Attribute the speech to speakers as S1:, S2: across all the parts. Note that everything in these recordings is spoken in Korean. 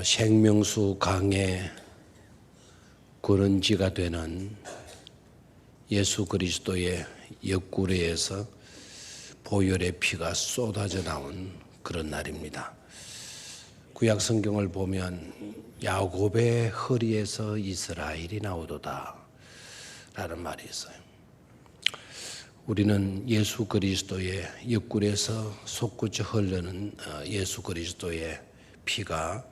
S1: 생명수 강의 근원지가 되는 예수 그리스도의 옆구리에서 보혈의 피가 쏟아져 나온 그런 날입니다. 구약 성경을 보면 야곱의 허리에서 이스라엘이 나오도다 라는 말이 있어요. 우리는 예수 그리스도의 옆구리에서 솟구쳐 흐르는 예수 그리스도의 피가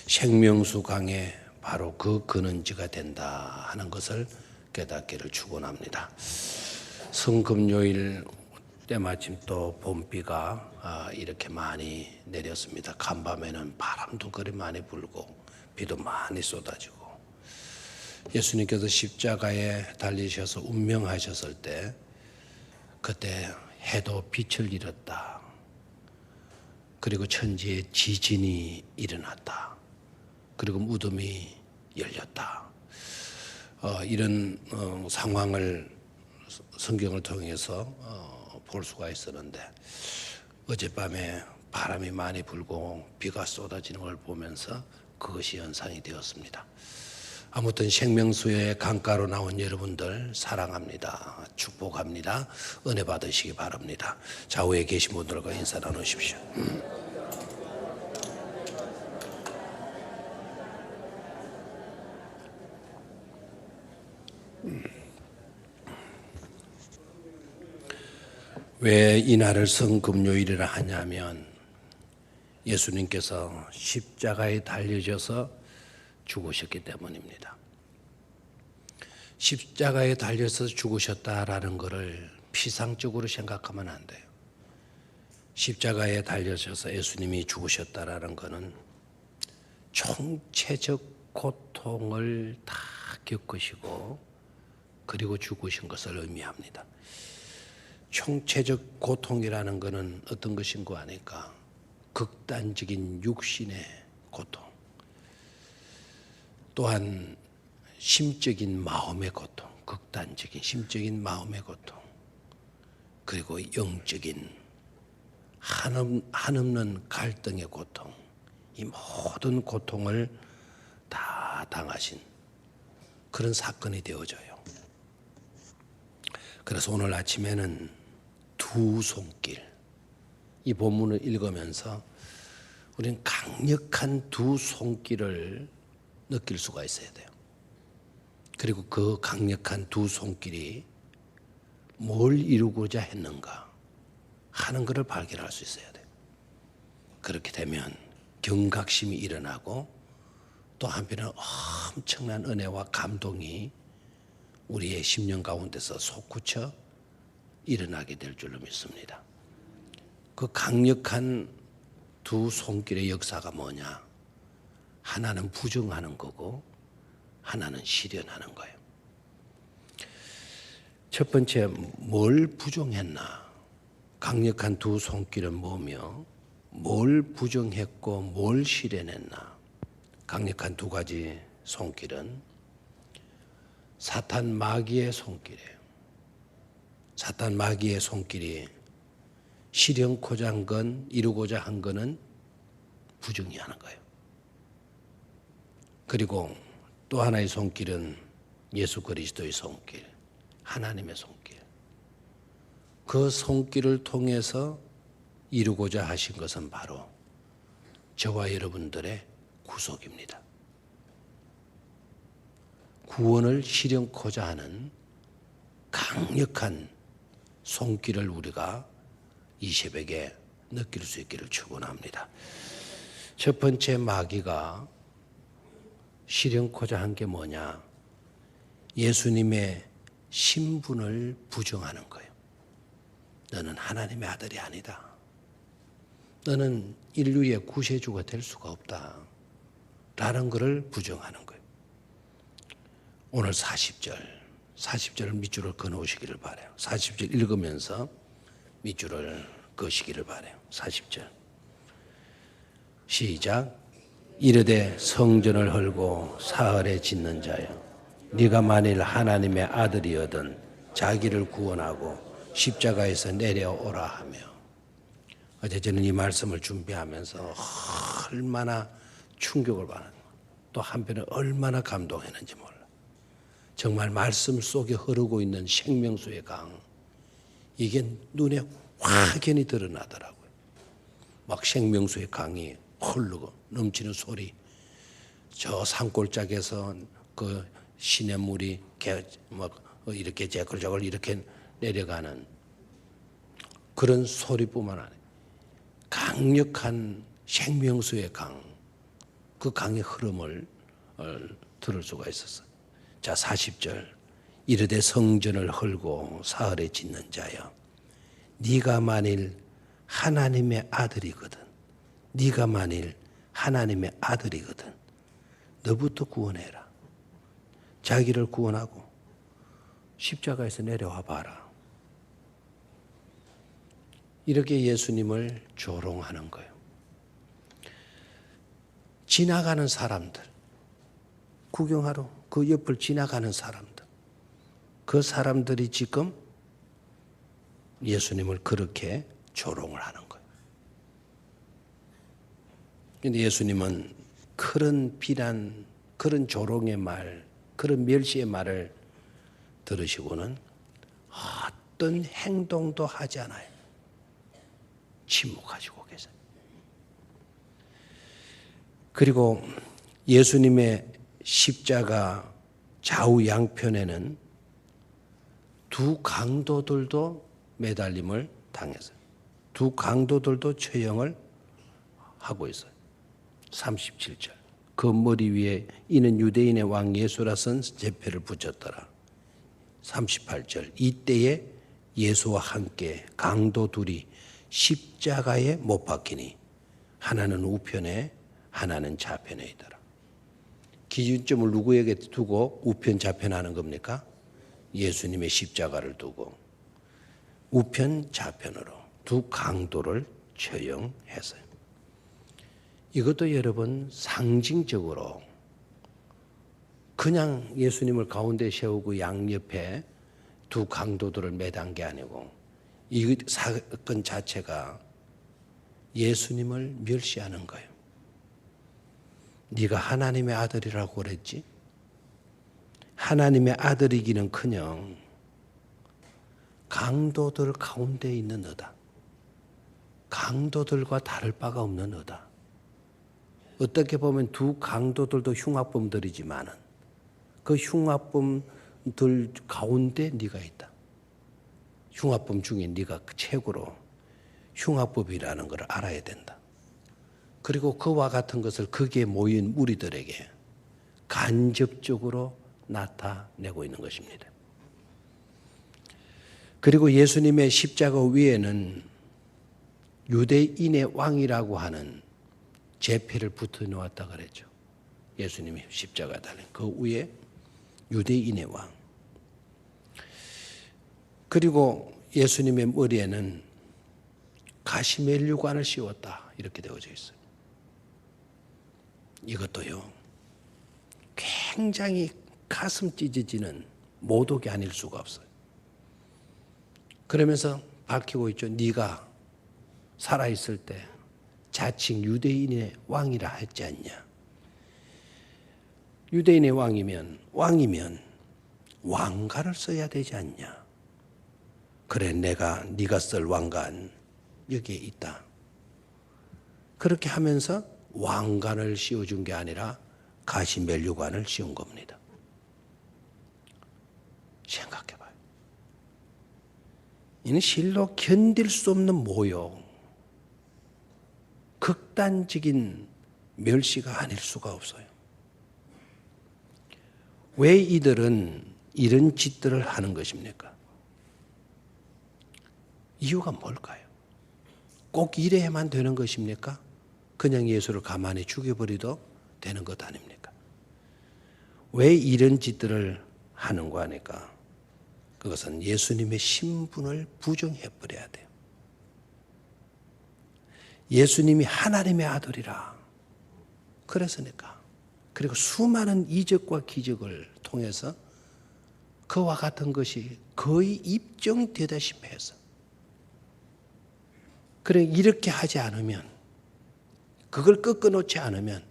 S1: 생명수 강의 바로 그 근원지가 된다 하는 것을 깨닫기를 축원합니다. 성금요일 때마침 또 봄비가 이렇게 많이 내렸습니다. 간밤에는 바람도 그리 많이 불고 비도 많이 쏟아지고, 예수님께서 십자가에 달리셔서 운명하셨을 때 그때 해도 빛을 잃었다. 그리고 천지에 지진이 일어났다. 그리고 무덤이 열렸다. 이런 상황을 성경을 통해서 볼 수가 있었는데, 어젯밤에 바람이 많이 불고 비가 쏟아지는 걸 보면서 그것이 연상이 되었습니다. 아무튼 생명수의 강가로 나온 여러분들 사랑합니다. 축복합니다. 은혜 받으시기 바랍니다. 좌우에 계신 분들과 인사 나누십시오. 왜 이날을 성금요일이라 하냐면 예수님께서 십자가에 달려져서 죽으셨기 때문입니다. 십자가에 달려서 죽으셨다라는 것을 피상적으로 생각하면 안 돼요. 십자가에 달려져서 예수님이 죽으셨다라는 것은 총체적 고통을 다 겪으시고 그리고 죽으신 것을 의미합니다. 총체적 고통이라는 것은 어떤 것인고 하니까 극단적인 육신의 고통, 또한 심적인 마음의 고통, 극단적인 심적인 마음의 고통, 그리고 영적인 한없는 갈등의 고통, 이 모든 고통을 다 당하신 그런 사건이 되어져요. 그래서 오늘 아침에는 두 손길, 이 본문을 읽으면서 우리는 강력한 두 손길을 느낄 수가 있어야 돼요. 그리고 그 강력한 두 손길이 뭘 이루고자 했는가 하는 것을 발견할 수 있어야 돼요. 그렇게 되면 경각심이 일어나고 또 한편은 엄청난 은혜와 감동이 우리의 심령 가운데서 솟구쳐 일어나게 될 줄로 믿습니다. 그 강력한 두 손길의 역사가 뭐냐? 하나는 부정하는 거고 하나는 실현하는 거예요. 첫 번째, 뭘 부정했나? 강력한 두 손길은 뭐며 뭘 부정했고 뭘 실현했나? 강력한 두 가지 손길은 사탄 마귀의 손길이에요. 사탄 마귀의 손길이 실현코자 한 건, 이루고자 한 거는 부정히 하는 거예요. 그리고 또 하나의 손길은 예수 그리스도의 손길, 하나님의 손길. 그 손길을 통해서 이루고자 하신 것은 바로 저와 여러분들의 구속입니다. 구원을 실현코자 하는 강력한 손길을 우리가 이 새벽에 느낄 수 있기를 축원합니다. 첫 번째 마귀가 실현코자 한 게 뭐냐? 예수님의 신분을 부정하는 거예요. 너는 하나님의 아들이 아니다. 너는 인류의 구세주가 될 수가 없다. 라는 것을 부정하는 거예요. 오늘 40절 밑줄을 그어놓으시기를 바라요. 40절 읽으면서 밑줄을 그으시기를 바라요. 40절 시작. 이르되 성전을 헐고 사흘에 짓는 자여, 네가 만일 하나님의 아들이거든 자기를 구원하고 십자가에서 내려오라 하며. 어제 저는 이 말씀을 준비하면서 얼마나 충격을 받는 거예요. 또 한편에 얼마나 감동했는지 몰라. 정말 말씀 속에 흐르고 있는 생명수의 강, 이게 눈에 확연히 드러나더라고요. 막 생명수의 강이 흐르고 넘치는 소리, 저 산골짜기에서 그 시냇물이 막 이렇게 제걸제걸 이렇게 내려가는 그런 소리뿐만 아니라 강력한 생명수의 강, 그 강의 흐름을 들을 수가 있었어요. 자, 40절. 이르되 성전을 헐고 사흘에 짓는 자여, 네가 만일 하나님의 아들이거든, 네가 만일 하나님의 아들이거든 너부터 구원해라. 자기를 구원하고 십자가에서 내려와 봐라. 이렇게 예수님을 조롱하는 거예요. 지나가는 사람들, 구경하러 그 옆을 지나가는 사람들, 그 사람들이 지금 예수님을 그렇게 조롱을 하는 거예요. 그런데 예수님은 그런 비난, 그런 조롱의 말, 그런 멸시의 말을 들으시고는 어떤 행동도 하지 않아요. 침묵하시고 계세요. 그리고 예수님의 십자가 좌우 양편에는 두 강도들도 매달림을 당했어요. 두 강도들도 처형을 하고 있어요. 37절. 그 머리 위에 이는 유대인의 왕 예수라 쓴 제패를 붙였더라. 38절. 이때에 예수와 함께 강도 둘이 십자가에 못 박히니 하나는 우편에 하나는 좌편에 있더라. 기준점을 누구에게 두고 우편 좌편하는 겁니까? 예수님의 십자가를 두고 우편 좌편으로 두 강도를 처형했어요. 이것도 여러분 상징적으로 그냥 예수님을 가운데 세우고 양옆에 두 강도들을 매단 게 아니고 이 사건 자체가 예수님을 멸시하는 거예요. 네가 하나님의 아들이라고 그랬지? 하나님의 아들이기는커녕 강도들 가운데 있는 너다. 강도들과 다를 바가 없는 너다. 어떻게 보면 두 강도들도 흉악범들이지만은 그 흉악범들 가운데 네가 있다. 흉악범 중에 네가 최고로 흉악범이라는 걸 알아야 된다. 그리고 그와 같은 것을 거기에 모인 무리들에게 간접적으로 나타내고 있는 것입니다. 그리고 예수님의 십자가 위에는 유대인의 왕이라고 하는 제패를 붙여 놓았다 그랬죠. 예수님이 십자가에 달린 그 위에 유대인의 왕. 그리고 예수님의 머리에는 가시멜류관을 씌웠다 이렇게 되어져 있어요. 이것도요 굉장히 가슴 찢어지는 모독이 아닐 수가 없어요. 그러면서 밝히고 있죠. 네가 살아있을 때 자칭 유대인의 왕이라 했지 않냐. 유대인의 왕이면 왕가를 써야 되지 않냐. 그래 내가 네가 쓸 왕관 여기에 있다. 그렇게 하면서 왕관을 씌워준 게 아니라 가시멜류관을 씌운 겁니다. 생각해봐요. 이는 실로 견딜 수 없는 모욕, 극단적인 멸시가 아닐 수가 없어요. 왜 이들은 이런 짓들을 하는 것입니까? 이유가 뭘까요? 꼭 이래야만 되는 것입니까? 그냥 예수를 가만히 죽여버려도 되는 것 아닙니까? 왜 이런 짓들을 하는 거 하니까 그것은 예수님의 신분을 부정해버려야 돼요. 예수님이 하나님의 아들이라 그랬으니까. 그리고 수많은 이적과 기적을 통해서 그와 같은 것이 거의 입증되다시피 해서 그래 이렇게 하지 않으면 그걸 꺾어놓지 않으면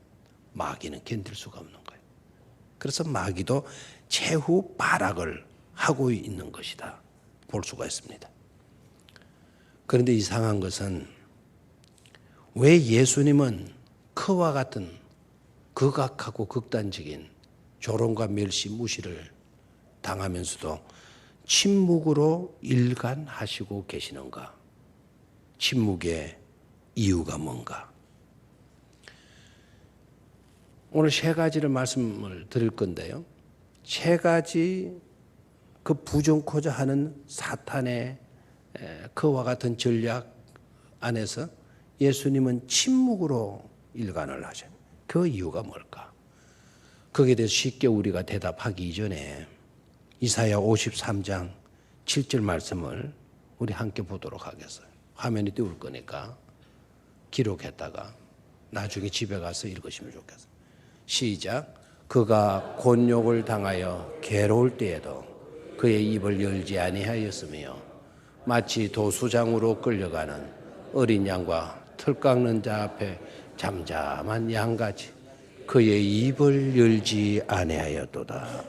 S1: 마귀는 견딜 수가 없는 거예요. 그래서 마귀도 최후 발악을 하고 있는 것이다 볼 수가 있습니다. 그런데 이상한 것은 왜 예수님은 그와 같은 극악하고 극단적인 조롱과 멸시, 무시를 당하면서도 침묵으로 일관하시고 계시는가? 침묵의 이유가 뭔가? 오늘 세 가지를 말씀을 드릴 건데요. 세 가지 그 부정코자 하는 사탄의 그와 같은 전략 안에서 예수님은 침묵으로 일관을 하셔요. 그 이유가 뭘까? 거기에 대해서 쉽게 우리가 대답하기 이전에 이사야 53장 7절 말씀을 우리 함께 보도록 하겠어요. 화면이 띄울 거니까 기록했다가 나중에 집에 가서 읽으시면 좋겠어요. 시작. 그가 곤욕을 당하여 괴로울 때에도 그의 입을 열지 아니하였으며 마치 도수장으로 끌려가는 어린 양과 털 깎는 자 앞에 잠잠한 양같이 그의 입을 열지 아니하였도다.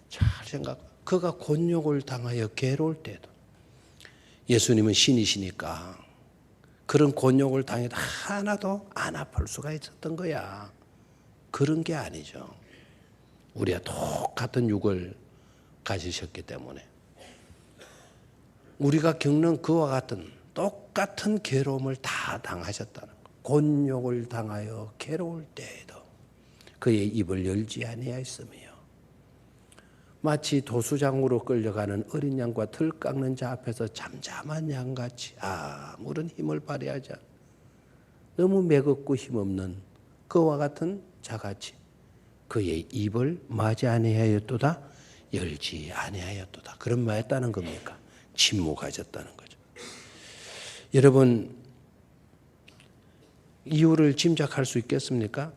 S1: 잘 생각. 그가 곤욕을 당하여 괴로울 때도 예수님은 신이시니까 그런 곤욕을 당해도 하나도 안 아플 수가 있었던 거야. 그런 게 아니죠. 우리가 똑같은 육을 가지셨기 때문에 우리가 겪는 그와 같은 똑같은 괴로움을 다 당하셨다는 것. 곤욕을 당하여 괴로울 때에도 그의 입을 열지 아니하였으며 마치 도수장으로 끌려가는 어린 양과 털 깎는 자 앞에서 잠잠한 양같이 아무런 힘을 발휘하지 않아 너무 매겁고 힘없는 그와 같은 자같이 그의 입을 마지 아니하였도다 열지 아니하였도다. 그런 말 했다는 겁니까? 침묵하셨다는 거죠. 여러분 이유를 짐작할 수 있겠습니까?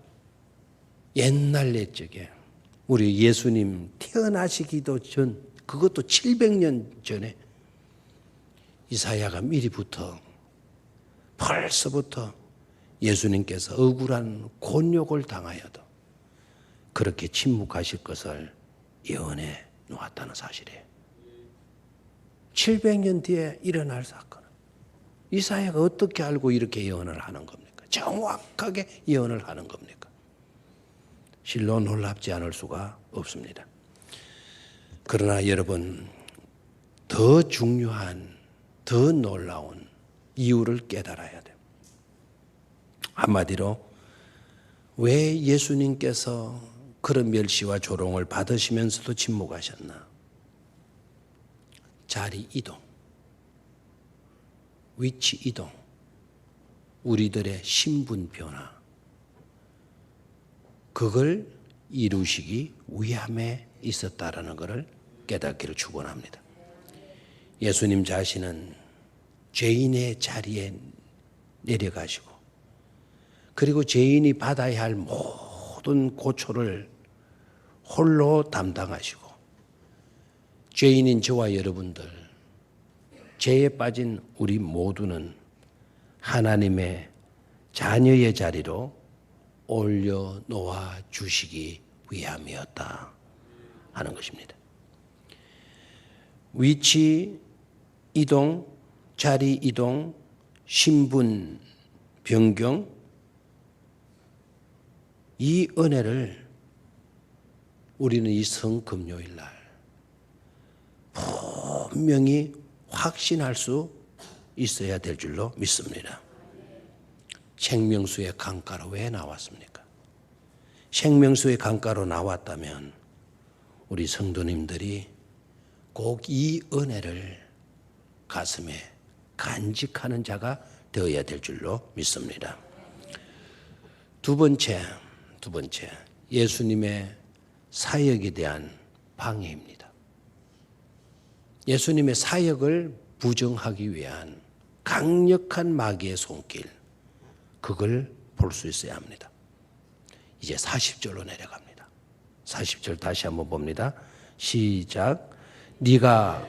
S1: 옛날 옛적에 우리 예수님 태어나시기도 전 그것도 700년 전에 이사야가 미리부터 벌써부터 예수님께서 억울한 곤욕을 당하여도 그렇게 침묵하실 것을 예언해 놓았다는 사실이에요. 700년 뒤에 일어날 사건. 이사야가 어떻게 알고 이렇게 예언을 하는 겁니까? 정확하게 예언을 하는 겁니까? 실로 놀랍지 않을 수가 없습니다. 그러나 여러분 더 중요한 더 놀라운 이유를 깨달아야 돼요. 한마디로 왜 예수님께서 그런 멸시와 조롱을 받으시면서도 침묵하셨나? 자리 이동, 위치 이동, 우리들의 신분 변화, 그걸 이루시기 위함에 있었다라는 것을 깨닫기를 축원합니다. 예수님 자신은 죄인의 자리에 내려가시고 그리고 죄인이 받아야 할 모든 고초를 홀로 담당하시고 죄인인 저와 여러분들, 죄에 빠진 우리 모두는 하나님의 자녀의 자리로 올려놓아 주시기 위함이었다 하는 것입니다. 위치 이동, 자리 이동, 신분 변경, 이 은혜를 우리는 이 성금요일 날 분명히 확신할 수 있어야 될 줄로 믿습니다. 생명수의 강가로 왜 나왔습니까? 생명수의 강가로 나왔다면 우리 성도님들이 꼭 이 은혜를 가슴에 간직하는 자가 되어야 될 줄로 믿습니다. 두 번째, 예수님의 사역에 대한 방해입니다. 예수님의 사역을 부정하기 위한 강력한 마귀의 손길, 그걸 볼 수 있어야 합니다. 이제 40절로 내려갑니다. 40절 다시 한번 봅니다. 시작. 네가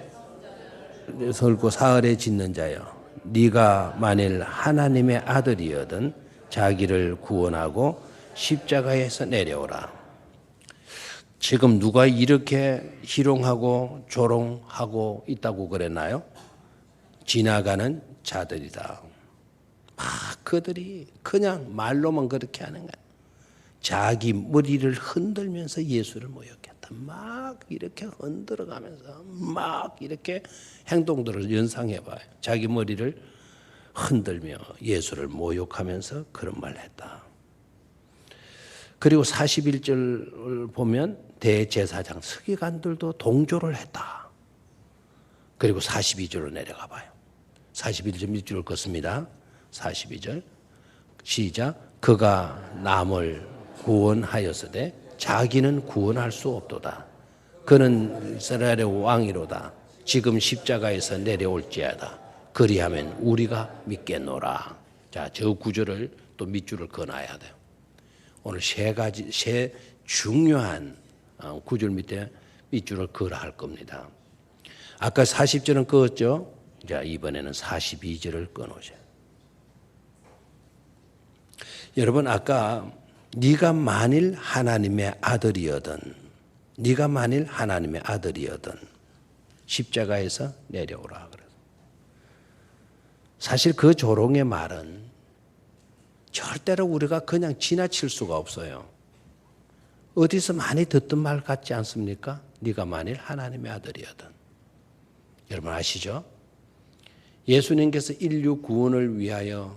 S1: 설고 사흘에 짓는 자여, 네가 만일 하나님의 아들이거든 자기를 구원하고 십자가에서 내려오라. 지금 누가 이렇게 희롱하고 조롱하고 있다고 그랬나요? 지나가는 자들이다. 막 그들이 그냥 말로만 그렇게 하는 거야. 자기 머리를 흔들면서 예수를 모욕했다. 막 이렇게 흔들어가면서 막 이렇게 행동들을 연상해봐요. 자기 머리를 흔들며 예수를 모욕하면서 그런 말을 했다. 그리고 41절 보면 대제사장 서기관들도 동조를 했다. 그리고 42절로 내려가 봐요. 41절 밑줄을 긋습니다. 42절 시작. 그가 남을 구원하였으되 자기는 구원할 수 없도다. 그는 이스라엘의 왕이로다. 지금 십자가에서 내려올지어다. 그리하면 우리가 믿겠노라. 자, 저 구절을 또 밑줄을 그어놔야 돼요. 오늘 세 중요한 구절 밑에 밑줄을 그어라 할 겁니다. 아까 40절은 그었죠. 자, 이번에는 42절을 끊어오셔요. 여러분, 아까 네가 만일 하나님의 아들이거든, 네가 만일 하나님의 아들이거든 십자가에서 내려오라 그래서. 사실 그 조롱의 말은 절대로 우리가 그냥 지나칠 수가 없어요. 어디서 많이 듣던 말 같지 않습니까? 네가 만일 하나님의 아들이거든. 여러분 아시죠? 예수님께서 인류 구원을 위하여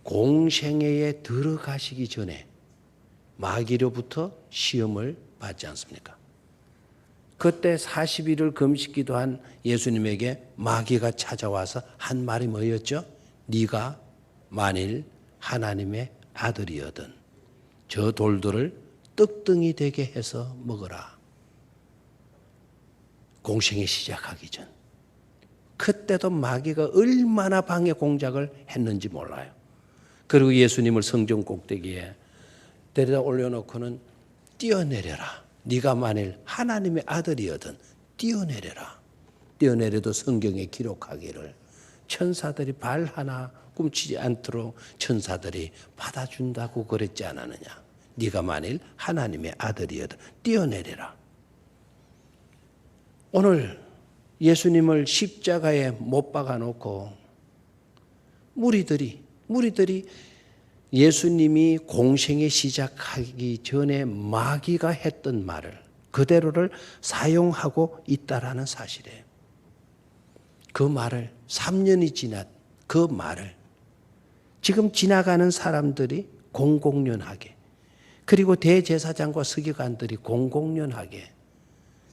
S1: 공생애에 들어가시기 전에 마귀로부터 시험을 받지 않습니까? 그때 40일을 금식기도 한 예수님에게 마귀가 찾아와서 한 말이 뭐였죠? 네가 만일 하나님의 아들이거든 저 돌들을 떡등이 되게 해서 먹어라. 공생애 시작하기 전. 그때도 마귀가 얼마나 방해 공작을 했는지 몰라요. 그리고 예수님을 성전 꼭대기에 데려다 올려놓고는 뛰어내려라. 네가 만일 하나님의 아들이거든 뛰어내려라. 뛰어내려도 성경에 기록하기를 천사들이 발 하나 꿈치지 않도록 천사들이 받아준다고 그랬지 않았느냐. 네가 만일 하나님의 아들이거든 뛰어내려라. 오늘 예수님을 십자가에 못 박아놓고 무리들이 예수님이 공생에 시작하기 전에 마귀가 했던 말을 그대로를 사용하고 있다라는 사실이에요. 그 말을 3년이 지난 그 말을 지금 지나가는 사람들이 공공연하게 그리고 대제사장과 서기관들이 공공연하게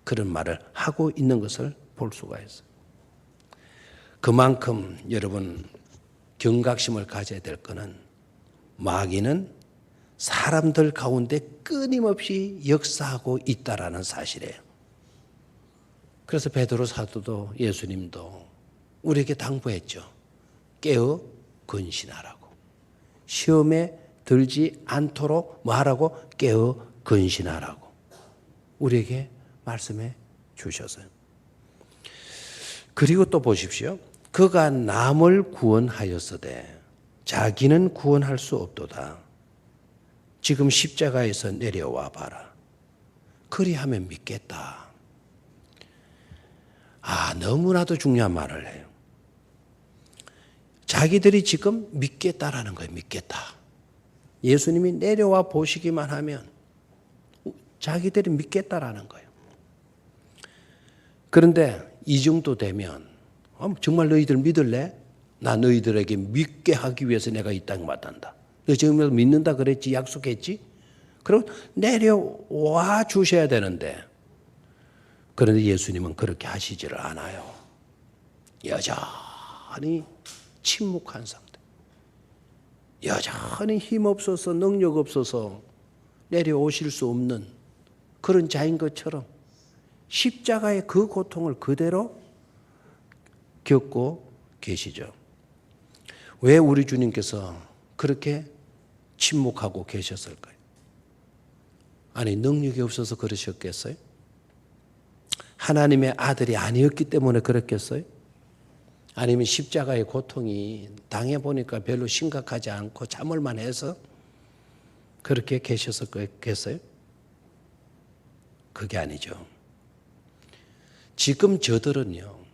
S1: 그런 말을 하고 있는 것을 볼 수가 있어요. 그만큼 여러분 경각심을 가져야 될 것은 마귀는 사람들 가운데 끊임없이 역사하고 있다라는 사실이에요. 그래서 베드로 사도도 예수님도 우리에게 당부했죠. 깨어 근신하라고. 시험에 들지 않도록 뭐하라고? 깨어 근신하라고. 우리에게 말씀해 주셨어요. 그리고 또 보십시오. 그가 남을 구원하였으되 자기는 구원할 수 없도다. 지금 십자가에서 내려와 봐라. 그리하면 믿겠다. 너무나도 중요한 말을 해요. 자기들이 지금 믿겠다라는 거예요. 믿겠다. 예수님이 내려와 보시기만 하면 자기들이 믿겠다라는 거예요. 그런데 이 정도 되면 정말 너희들 믿을래? 나 너희들에게 믿게 하기 위해서 내가 이 땅에 왔단다. 너 지금 믿는다 그랬지? 약속했지? 그럼 내려와 주셔야 되는데 그런데 예수님은 그렇게 하시지를 않아요. 여전히 침묵한 상태. 여전히 힘없어서 능력 없어서 내려오실 수 없는 그런 자인 것처럼 십자가의 그 고통을 그대로 겪고 계시죠. 왜 우리 주님께서 그렇게 침묵하고 계셨을까요? 아니 능력이 없어서 그러셨겠어요? 하나님의 아들이 아니었기 때문에 그랬겠어요? 아니면 십자가의 고통이 당해보니까 별로 심각하지 않고 참을만 해서 그렇게 계셨었겠어요? 그게 아니죠. 지금 저들은요,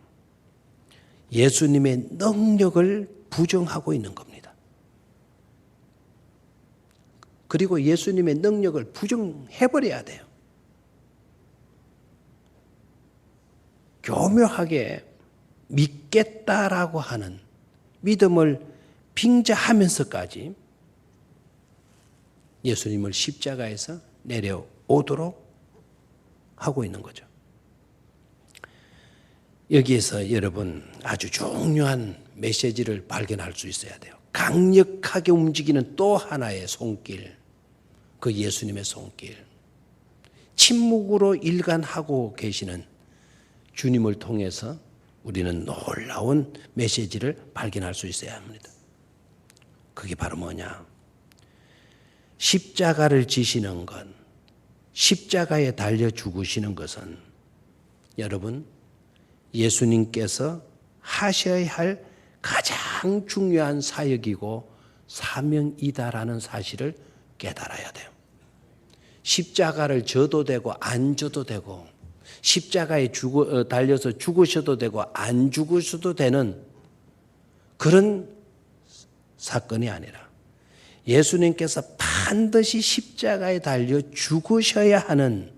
S1: 예수님의 능력을 부정하고 있는 겁니다. 그리고 예수님의 능력을 부정해버려야 돼요. 교묘하게 믿겠다라고 하는 믿음을 빙자하면서까지 예수님을 십자가에서 내려오도록 하고 있는 거죠. 여기에서 여러분 아주 중요한 메시지를 발견할 수 있어야 돼요. 강력하게 움직이는 또 하나의 손길, 그 예수님의 손길. 침묵으로 일관하고 계시는 주님을 통해서 우리는 놀라운 메시지를 발견할 수 있어야 합니다. 그게 바로 뭐냐? 십자가를 지시는 것, 십자가에 달려 죽으시는 것은 여러분 예수님께서 하셔야 할 가장 중요한 사역이고 사명이다라는 사실을 깨달아야 돼요. 십자가를 져도 되고 안 져도 되고 십자가에 달려서 죽으셔도 되고 안 죽으셔도 되는 그런 사건이 아니라 예수님께서 반드시 십자가에 달려 죽으셔야 하는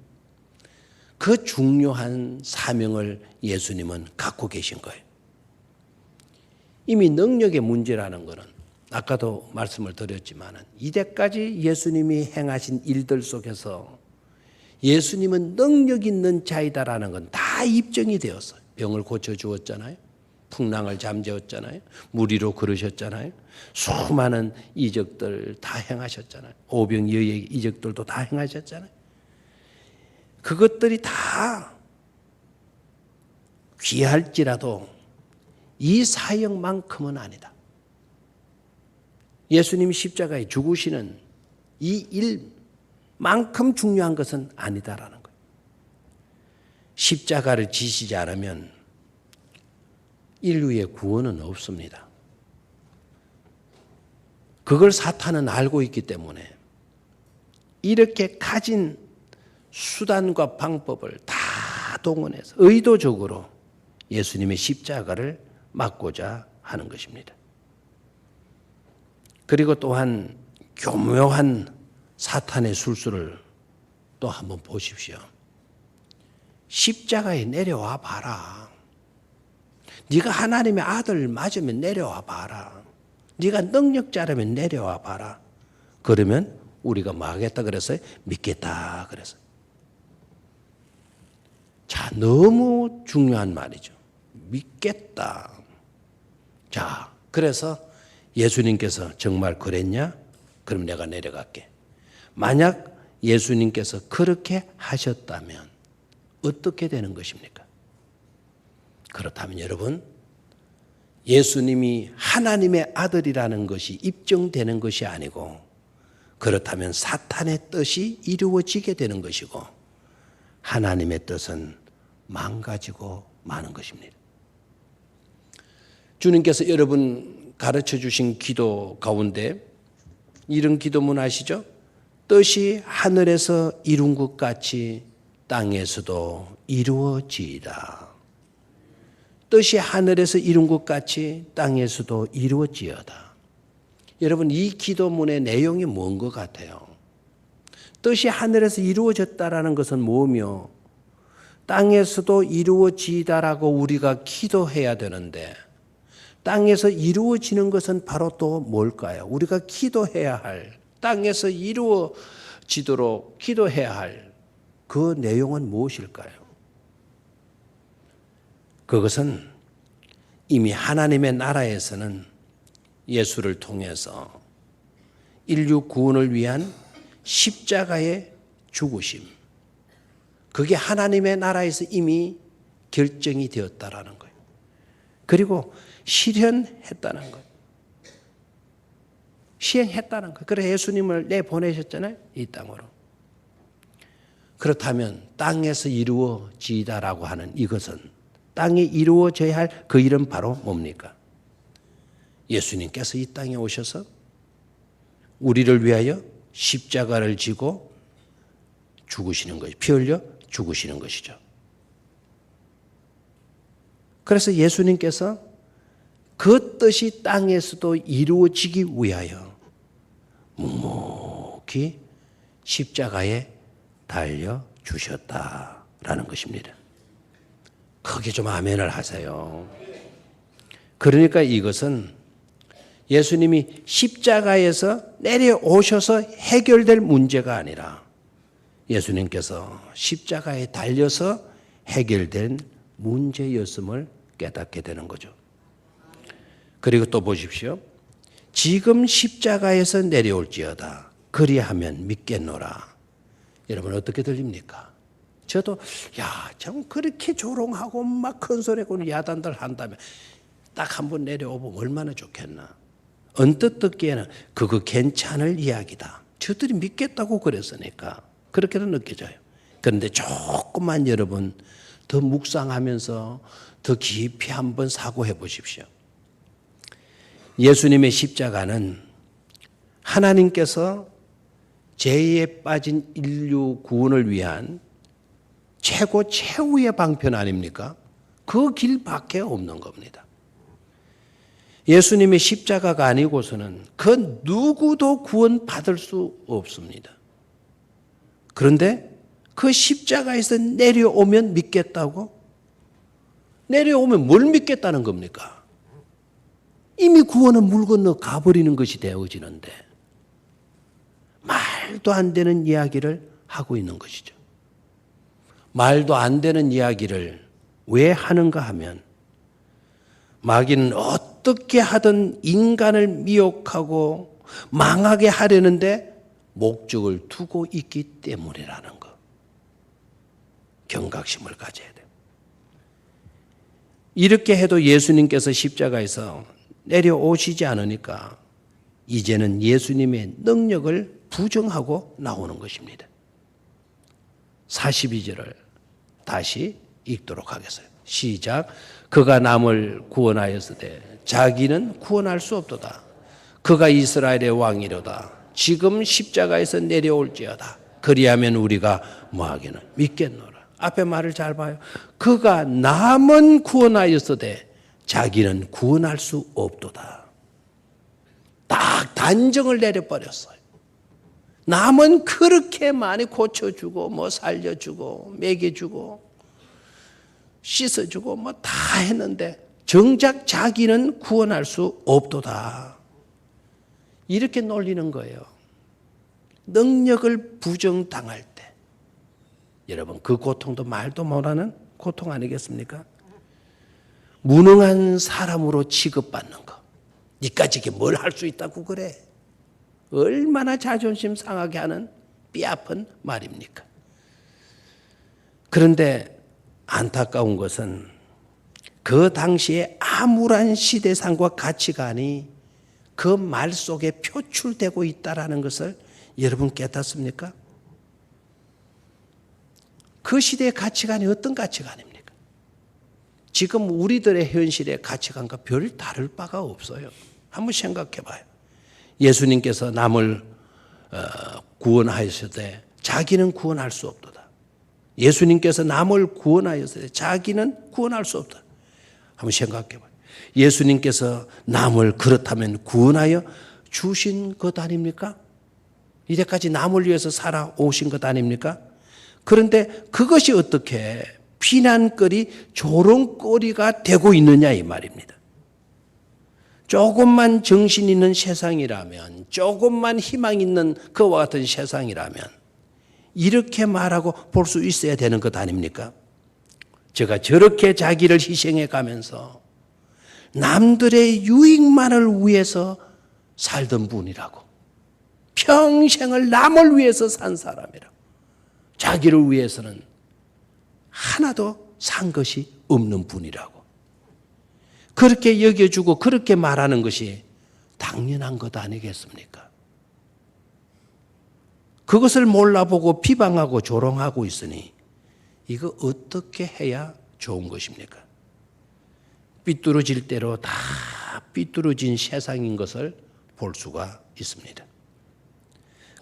S1: 그 중요한 사명을 예수님은 갖고 계신 거예요. 이미 능력의 문제라는 것은 아까도 말씀을 드렸지만 이때까지 예수님이 행하신 일들 속에서 예수님은 능력 있는 자이다라는 건 다 입증이 되었어요. 병을 고쳐주었잖아요. 풍랑을 잠재웠잖아요. 물 위로 걸으셨잖아요. 수많은 이적들 다 행하셨잖아요. 오병이어의 이적들도 다 행하셨잖아요. 그것들이 다 귀할지라도 이 사역만큼은 아니다. 예수님이 십자가에 죽으시는 이 일만큼 중요한 것은 아니다라는 거예요. 십자가를 지시지 않으면 인류의 구원은 없습니다. 그걸 사탄은 알고 있기 때문에 이렇게 가진 수단과 방법을 다 동원해서 의도적으로 예수님의 십자가를 막고자 하는 것입니다. 그리고 또한 교묘한 사탄의 술수를 또 한번 보십시오. 십자가에 내려와 봐라. 네가 하나님의 아들 맞으면 내려와 봐라. 네가 능력자라면 내려와 봐라. 그러면 우리가 뭐 하겠다 그랬어요? 믿겠다 그랬어요. 자, 너무 중요한 말이죠. 믿겠다. 자, 그래서 예수님께서 정말 그랬냐? 그럼 내가 내려갈게. 만약 예수님께서 그렇게 하셨다면 어떻게 되는 것입니까? 그렇다면 여러분, 예수님이 하나님의 아들이라는 것이 입증되는 것이 아니고 그렇다면 사탄의 뜻이 이루어지게 되는 것이고 하나님의 뜻은 망가지고 마는 것입니다. 주님께서 여러분 가르쳐 주신 기도 가운데 이런 기도문 아시죠? 뜻이 하늘에서 이룬 것 같이 땅에서도 이루어지이다. 뜻이 하늘에서 이룬 것 같이 땅에서도 이루어지어다. 여러분 이 기도문의 내용이 뭔 것 같아요? 뜻이 하늘에서 이루어졌다라는 것은 뭐며 땅에서도 이루어지다라고 우리가 기도해야 되는데 땅에서 이루어지는 것은 바로 또 뭘까요? 우리가 기도해야 할 땅에서 이루어지도록 기도해야 할 그 내용은 무엇일까요? 그것은 이미 하나님의 나라에서는 예수를 통해서 인류 구원을 위한 십자가의 죽으심. 그게 하나님의 나라에서 이미 결정이 되었다라는 거예요. 그리고 실현했다는 거예요. 시행했다는 거예요. 그래서 예수님을 내보내셨잖아요. 이 땅으로. 그렇다면 땅에서 이루어지다라고 하는 이것은 땅에 이루어져야 할 그 일은 바로 뭡니까? 예수님께서 이 땅에 오셔서 우리를 위하여 십자가를 지고 죽으시는 것이, 피 흘려 죽으시는 것이죠. 그래서 예수님께서 그 뜻이 땅에서도 이루어지기 위하여 묵묵히 십자가에 달려 주셨다라는 것입니다. 크게 좀 아멘을 하세요. 그러니까 이것은 예수님이 십자가에서 내려오셔서 해결될 문제가 아니라 예수님께서 십자가에 달려서 해결된 문제였음을 깨닫게 되는 거죠. 그리고 또 보십시오. 지금 십자가에서 내려올지어다. 그리하면 믿겠노라. 여러분 어떻게 들립니까? 저도 참 그렇게 조롱하고 막 큰 소리하고 야단들 한다면 딱 한번 내려오면 얼마나 좋겠나. 언뜻 듣기에는 그거 괜찮을 이야기다. 저들이 믿겠다고 그랬으니까 그렇게도 느껴져요. 그런데 조금만 여러분 더 묵상하면서 더 깊이 한번 사고해 보십시오. 예수님의 십자가는 하나님께서 죄에 빠진 인류 구원을 위한 최고의 방편 아닙니까? 그 길밖에 없는 겁니다. 예수님의 십자가가 아니고서는 그 누구도 구원받을 수 없습니다. 그런데 그 십자가에서 내려오면 믿겠다고? 내려오면 뭘 믿겠다는 겁니까? 이미 구원은 물 건너 가버리는 것이 되어지는데 말도 안 되는 이야기를 하고 있는 것이죠. 말도 안 되는 이야기를 왜 하는가 하면 마귀는 어떻게 하든 인간을 미혹하고 망하게 하려는데 목적을 두고 있기 때문이라는 것. 경각심을 가져야 돼요. 이렇게 해도 예수님께서 십자가에서 내려오시지 않으니까 이제는 예수님의 능력을 부정하고 나오는 것입니다. 42절을 다시 읽도록 하겠어요. 시작. 그가 남을 구원하였으되 자기는 구원할 수 없도다. 그가 이스라엘의 왕이로다. 지금 십자가에서 내려올지어다. 그리하면 우리가 뭐하기는 믿겠노라. 앞에 말을 잘 봐요. 그가 남은 구원하였으되 자기는 구원할 수 없도다. 딱 단정을 내려버렸어요. 남은 그렇게 많이 고쳐주고 뭐 살려주고 먹여주고 씻어주고 뭐 다 했는데 정작 자기는 구원할 수 없도다. 이렇게 놀리는 거예요. 능력을 부정당할 때 여러분 그 고통도 말도 못하는 고통 아니겠습니까? 무능한 사람으로 취급받는 거. 니까지 뭘 할 수 있다고 그래? 얼마나 자존심 상하게 하는 뼈아픈 말입니까? 그런데 안타까운 것은 그 당시에 암울한 시대상과 가치관이 그 말 속에 표출되고 있다는 것을 여러분 깨닫습니까? 그 시대의 가치관이 어떤 가치관입니까? 지금 우리들의 현실의 가치관과 별 다를 바가 없어요. 한번 생각해 봐요. 예수님께서 남을 구원하였을 때 자기는 구원할 수 없도다. 예수님께서 남을 구원하였을 때 자기는 구원할 수 없다. 한번 생각해 봐요. 예수님께서 남을 그렇다면 구원하여 주신 것 아닙니까? 이제까지 남을 위해서 살아오신 것 아닙니까? 그런데 그것이 어떻게 비난거리, 조롱거리가 되고 있느냐 이 말입니다. 조금만 정신 있는 세상이라면, 조금만 희망 있는 그와 같은 세상이라면 이렇게 말하고 볼 수 있어야 되는 것 아닙니까? 제가 저렇게 자기를 희생해 가면서 남들의 유익만을 위해서 살던 분이라고. 평생을 남을 위해서 산 사람이라고. 자기를 위해서는 하나도 산 것이 없는 분이라고. 그렇게 여겨주고 그렇게 말하는 것이 당연한 것 아니겠습니까? 그것을 몰라보고 비방하고 조롱하고 있으니 이거 어떻게 해야 좋은 것입니까? 삐뚤어질 대로 다 삐뚤어진 세상인 것을 볼 수가 있습니다.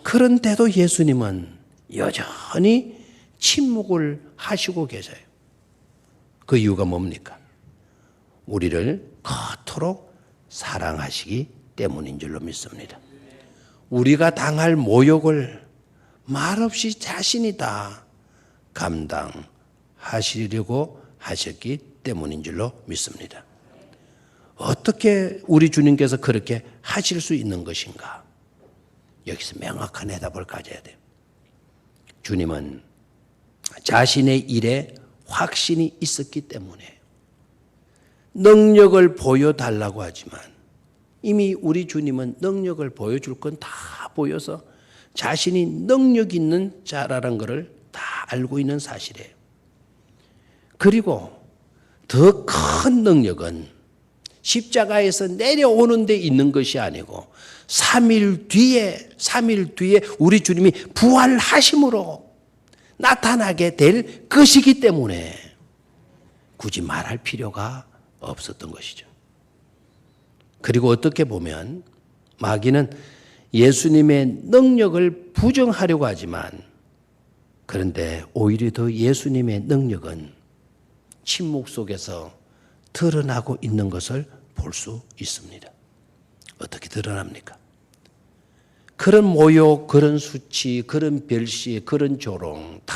S1: 그런데도 예수님은 여전히 침묵을 하시고 계세요. 그 이유가 뭡니까? 우리를 그토록 사랑하시기 때문인 줄로 믿습니다. 우리가 당할 모욕을 말없이 자신이 다 감당하시려고 하셨기 때문인 줄로 믿습니다. 어떻게 우리 주님께서 그렇게 하실 수 있는 것인가? 여기서 명확한 해답을 가져야 돼요. 주님은 자신의 일에 확신이 있었기 때문에 능력을 보여달라고 하지만 이미 우리 주님은 능력을 보여줄 건 다 보여서 자신이 능력 있는 자라는 것을 다 알고 있는 사실이에요. 그리고 더 큰 능력은 십자가에서 내려오는 데 있는 것이 아니고 3일 뒤에 우리 주님이 부활하심으로 나타나게 될 것이기 때문에 굳이 말할 필요가 없었던 것이죠. 그리고 어떻게 보면 마귀는 예수님의 능력을 부정하려고 하지만 그런데 오히려 더 예수님의 능력은 침묵 속에서 드러나고 있는 것을 볼 수 있습니다. 어떻게 드러납니까? 그런 모욕, 그런 수치, 그런 별시, 그런 조롱 다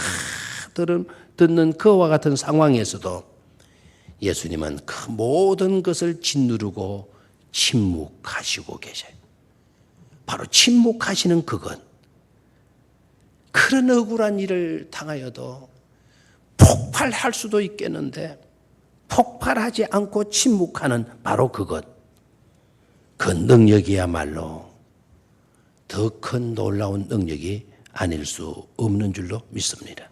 S1: 듣는 그와 같은 상황에서도 예수님은 그 모든 것을 짓누르고 침묵하시고 계셔요. 바로 침묵하시는 그것. 그런 억울한 일을 당하여도 폭발할 수도 있겠는데 폭발하지 않고 침묵하는 바로 그것. 그 능력이야말로 더 큰 놀라운 능력이 아닐 수 없는 줄로 믿습니다.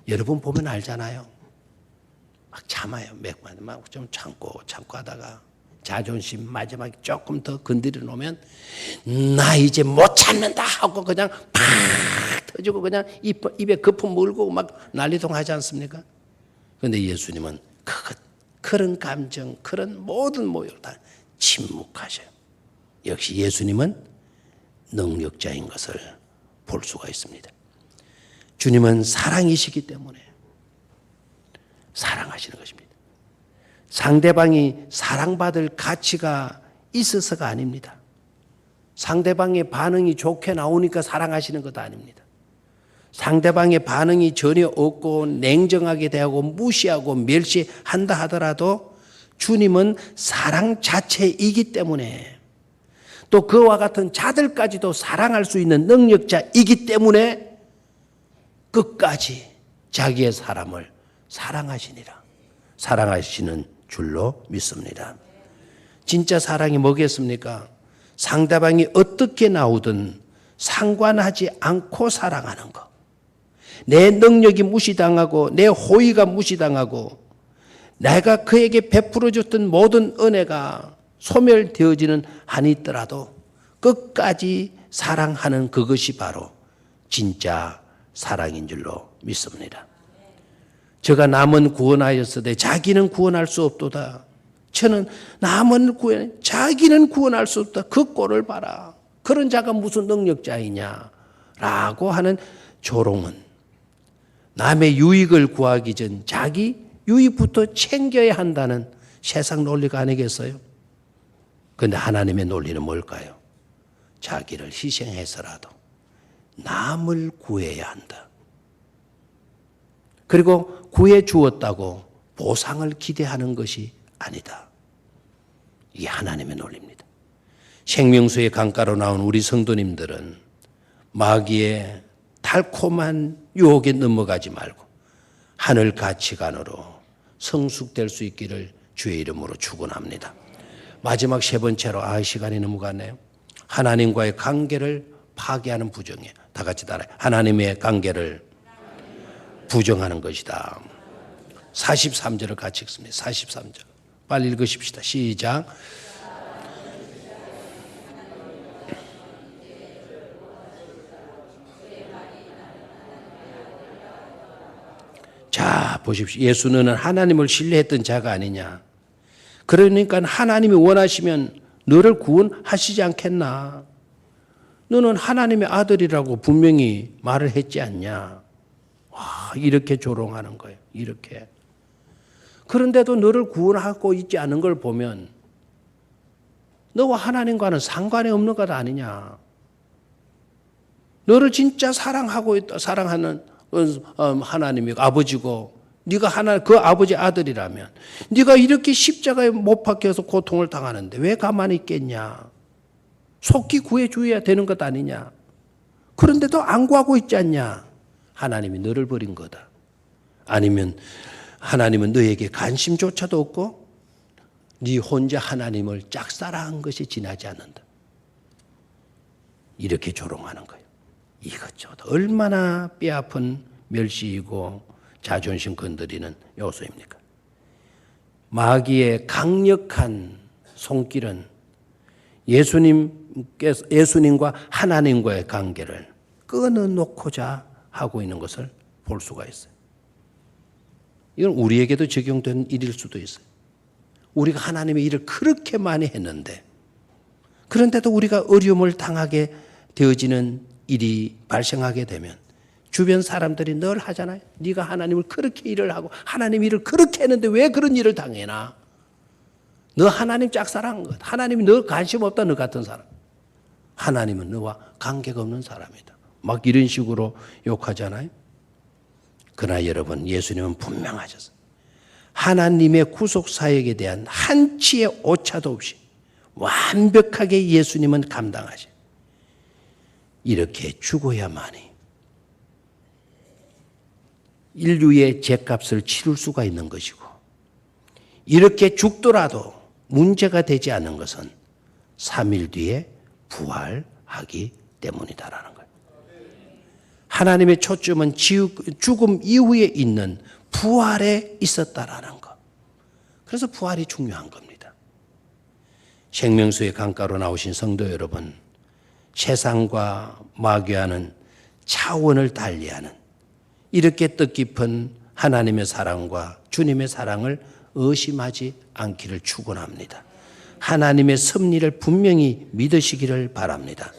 S1: 여러분 보면 알잖아요. 막 참아요. 막 좀 참고 하다가 자존심 마지막에 조금 더 건드려 놓으면 나 이제 못 참는다 하고 그냥 팍 터지고 그냥 입에 거품 물고 막 난리동 하지 않습니까? 그런데 예수님은 그런 감정, 그런 모든 모욕 다 침묵하셔요. 역시 예수님은 능력자인 것을 볼 수가 있습니다. 주님은 사랑이시기 때문에 사랑하시는 것입니다. 상대방이 사랑받을 가치가 있어서가 아닙니다. 상대방의 반응이 좋게 나오니까 사랑하시는 것도 아닙니다. 상대방의 반응이 전혀 없고 냉정하게 대하고 무시하고 멸시한다 하더라도 주님은 사랑 자체이기 때문에 또 그와 같은 자들까지도 사랑할 수 있는 능력자이기 때문에 끝까지 자기의 사람을 사랑하시니라. 사랑하시는 줄로 믿습니다. 진짜 사랑이 뭐겠습니까? 상대방이 어떻게 나오든 상관하지 않고 사랑하는 것. 내 능력이 무시당하고 내 호의가 무시당하고 내가 그에게 베풀어줬던 모든 은혜가 소멸되어지는 한이 있더라도 끝까지 사랑하는 그것이 바로 진짜 사랑인 줄로 믿습니다. 저가 남은 구원하였으되 자기는 구원할 수 없도다. 저는 남은 구원, 자기는 구원할 수 없다. 그 꼴을 봐라. 그런 자가 무슨 능력자이냐 라고 하는 조롱은 남의 유익을 구하기 전 자기 유익부터 챙겨야 한다는 세상 논리가 아니겠어요? 그런데 하나님의 논리는 뭘까요? 자기를 희생해서라도 남을 구해야 한다. 그리고 구해 주었다고 보상을 기대하는 것이 아니다. 이게 하나님의 논리입니다. 생명수의 강가로 나온 우리 성도님들은 마귀의 달콤한 유혹에 넘어가지 말고 하늘 가치관으로 성숙될 수 있기를 주의 이름으로 축원합니다. 마지막 세 번째로 시간이 너무 갔네요. 하나님과의 관계를 파괴하는 부정이에요. 다 같이 따라해요. 하나님의 관계를 부정하는 것이다. 43절을 같이 읽습니다. 43절. 빨리 읽으십시다. 시작. 자, 보십시오. 예수는 하나님을 신뢰했던 자가 아니냐. 그러니까 하나님이 원하시면 너를 구원하시지 않겠나. 너는 하나님의 아들이라고 분명히 말을 했지 않냐. 와, 이렇게 조롱하는 거예요. 이렇게. 그런데도 너를 구원하고 있지 않은 걸 보면 너와 하나님과는 상관이 없는 것 아니냐. 너를 진짜 사랑하고 있다. 사랑하는 하나님이 아버지고 네가 그 아버지 아들이라면 네가 이렇게 십자가에 못 박혀서 고통을 당하는데 왜 가만히 있겠냐. 속히 구해줘야 되는 것 아니냐. 그런데도 안 구하고 있지 않냐. 하나님이 너를 버린 거다. 아니면 하나님은 너에게 관심조차도 없고 네 혼자 하나님을 짝사랑한 것이 지나지 않는다. 이렇게 조롱하는 거예요. 이것저것 얼마나 뼈아픈 멸시이고 자존심 건드리는 요소입니까? 마귀의 강력한 손길은 예수님과 하나님과의 관계를 끊어놓고자 하고 있는 것을 볼 수가 있어요. 이건 우리에게도 적용된 일일 수도 있어요. 우리가 하나님의 일을 그렇게 많이 했는데 그런데도 우리가 어려움을 당하게 되어지는 일이 발생하게 되면 주변 사람들이 늘 하잖아요. 네가 하나님을 그렇게 일을 하고 하나님 일을 그렇게 했는데 왜 그런 일을 당해나? 너 하나님 짝사랑한 것. 하나님이 너 관심 없다. 너 같은 사람. 하나님은 너와 관계가 없는 사람이다. 막 이런 식으로 욕하잖아요. 그러나 여러분, 예수님은 분명하셨어요. 하나님의 구속 사역에 대한 한치의 오차도 없이 완벽하게 예수님은 감당하셔. 이렇게 죽어야만이 인류의 죄값을 치를 수가 있는 것이고, 이렇게 죽더라도 문제가 되지 않는 것은 3일 뒤에 부활하기 때문이다라는 거예요. 하나님의 초점은 죽음 이후에 있는 부활에 있었다라는 것. 그래서 부활이 중요한 겁니다. 생명수의 강가로 나오신 성도 여러분, 세상과 마귀와는 차원을 달리하는 이렇게 뜻깊은 하나님의 사랑과 주님의 사랑을 의심하지 않기를 축원합니다. 하나님의 섭리를 분명히 믿으시기를 바랍니다.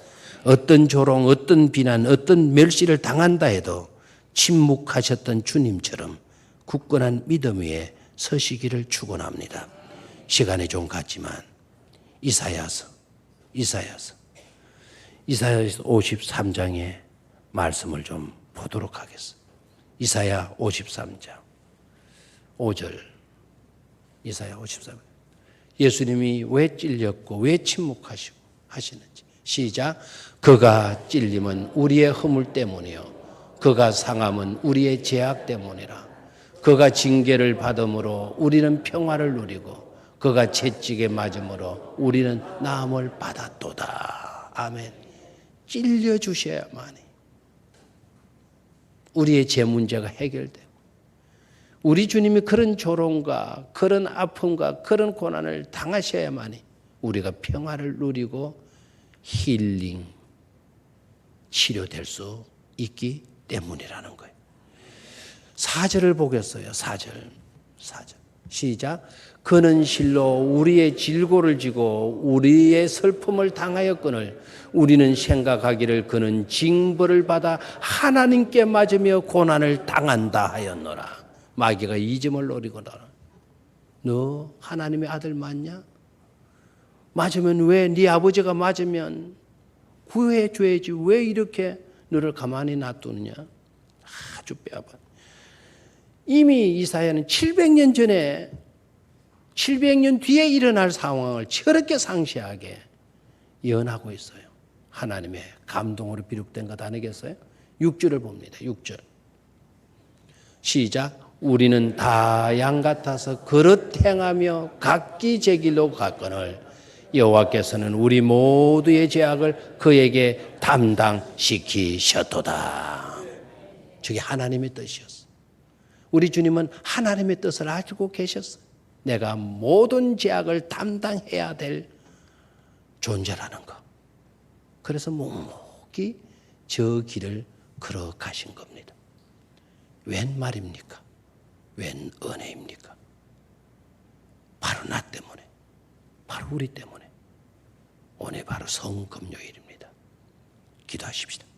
S1: 어떤 조롱, 어떤 비난, 어떤 멸시를 당한다 해도 침묵하셨던 주님처럼 굳건한 믿음 위에 서시기를 축원합니다. 시간이 좀 갔지만 이사야서 53장의 말씀을 좀 보도록 하겠습니다. 이사야 53장 5절. 이사야 53장. 예수님이 왜 찔렸고 왜 침묵하시고 하시는지. 시작. 그가 찔림은 우리의 허물 때문이요 그가 상함은 우리의 죄악 때문이라. 그가 징계를 받음으로 우리는 평화를 누리고 그가 채찍에 맞음으로 우리는 나음을 받았도다. 아멘. 찔려 주셔야만이 우리의 죄 문제가 해결되고, 우리 주님이 그런 조롱과 그런 아픔과 그런 고난을 당하셔야만이 우리가 평화를 누리고 힐링, 치료될 수 있기 때문이라는 거예요. 4절을 보겠어요. 4절. 시작. 그는 실로 우리의 질고를 지고 우리의 슬픔을 당하였거늘 우리는 생각하기를 그는 징벌을 받아 하나님께 맞으며 고난을 당한다 하였노라. 마귀가 이 점을 노리거나, 너 하나님의 아들 맞냐? 맞으면 왜 네 아버지가 맞으면 구해줘야지 왜 이렇게 너를 가만히 놔두느냐? 아주 뼈아파. 이미 이사야는 700년 전에 700년 뒤에 일어날 상황을 저렇게 상세하게 예언하고 있어요. 하나님의 감동으로 비롯된 것 아니겠어요? 6절을 봅니다. 6절. 시작. 우리는 다 양 같아서 그릇 행하며 각기 제 길로 갔거늘 여호와께서는 우리 모두의 죄악을 그에게 담당시키셨도다. 저게 하나님의 뜻이었어. 우리 주님은 하나님의 뜻을 알고 계셨어요. 내가 모든 죄악을 담당해야 될 존재라는 것. 그래서 묵묵히 저 길을 걸어가신 겁니다. 웬 말입니까? 웬 은혜입니까? 바로 나 때문에, 바로 우리 때문에. 오늘 바로 성금요일입니다. 기도하십시다.